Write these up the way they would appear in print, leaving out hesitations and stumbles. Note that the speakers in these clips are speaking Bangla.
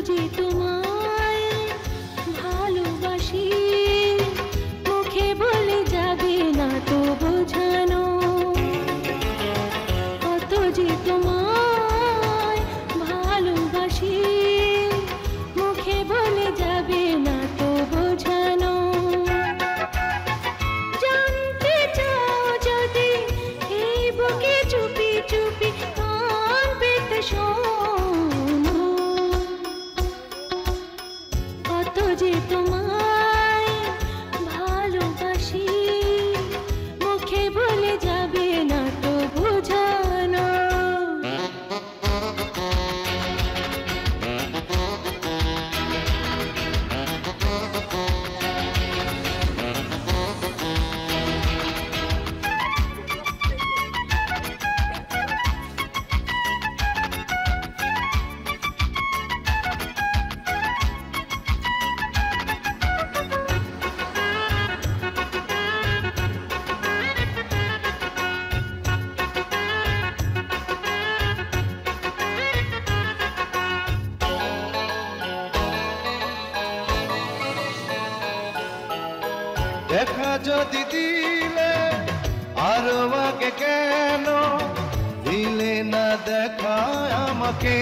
যে তোমায় ভালোবাসি মুখে বলে যাবে না তো বোঝানো, কত যে তোমায় ভালোবাসি মুখে বলে যাবে না তো বোঝানো। জানতে চাও যদি এই বুকে চুপি চুপি কান পেতে শোনো, কত যে তোমায় ভালোবাসি মুখে বলে যাবে না তো বোঝানো। দেখা যদি দিলে আরো আগে কেন দিলে না দেখা আমাকে,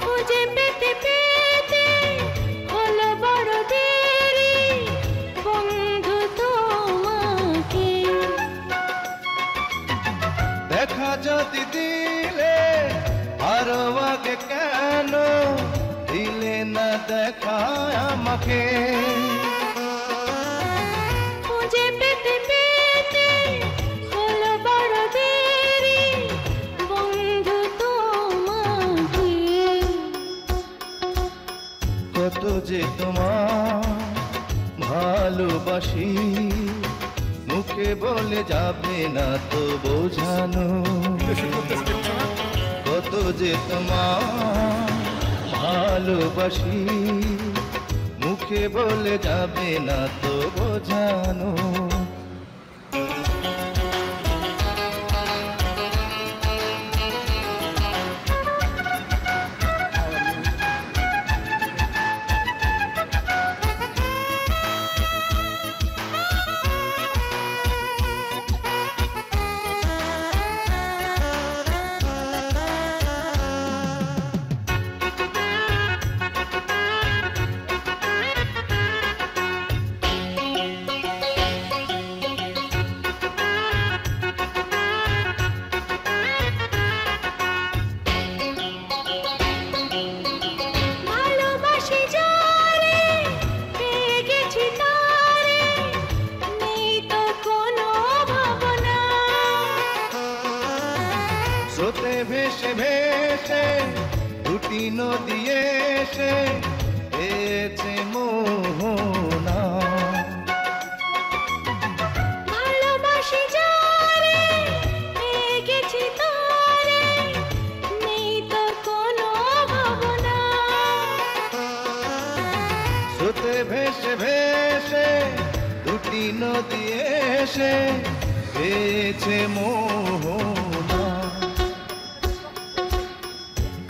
খুঁজে পেতে পেতে হলো বড় দেরি বন্ধু তোমাকে। দেখা যদি দিলে আরো আগে কেন দিলে না দেখা আমাকে, খুঁজে পেতে পেতে হলো বড় দেরি বন্ধু তোমাকে। কত যে তোমার ভালোবাসি মুখে বলে যাবে না তো বোঝানো, কত যে তোমার ভালোবাসি মুখে বলে যাবে না তো বোঝানো। ভালোবাসি যারে পেয়ে গেছি তারে নেই তো কোনো ভাবনা, স্রোতে ভেসে ভেসে দুটি নদী এসে পেয়েছে মোহনা, ভালোবাসি যারে পেয়ে গেছি তারে নেই তো কোনো ভাবনা, স্রোতে ভেসে ভেসে দুটি নদী এসে পেয়েছে মোহনা।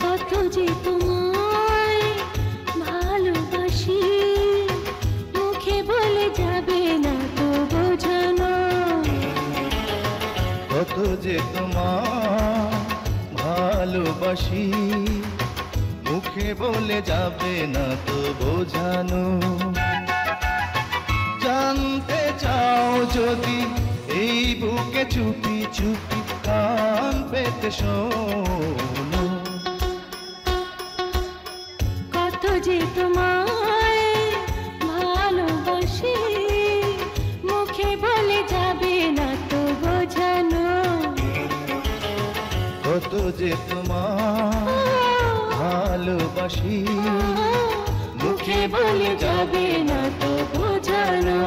কত যে তোমায় ভালোবাসি মুখে বলে যাবে না তো বোঝানো, কত যে তোমার ভালোবাসি মুখে বলে যাবে না তো বোঝানো। জানতে চাও যদি এই বুকে চুপি চুপি কান পেতে শোনো, কত যে তোমায় ভালোবাসি মুখে বলে যাবে না তো বোঝানো, কত যে তোমার ভালোবাসি মুখে বলে যাবে না তো বোঝানো।